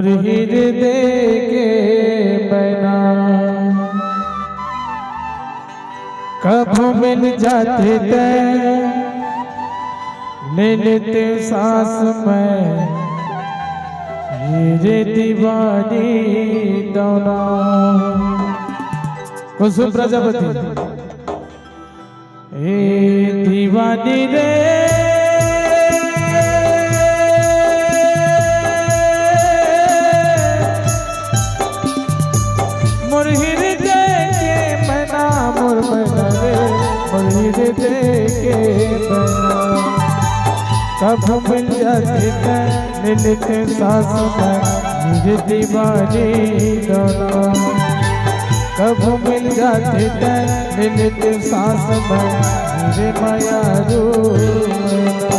मुरहिर दे के बना कब मिल जाते थे ले लेते सांस में हीरे दीवानी दौना। कुसुम प्रजापति ए दीवानी रे मुरहिर दे के बना मुरमना रे मुरहिर दे के बना कब मिल जाते मिलते सांस में मुझे दीवानी दौना। कब मिल जाते मिलते सांस में मुझे माया रूप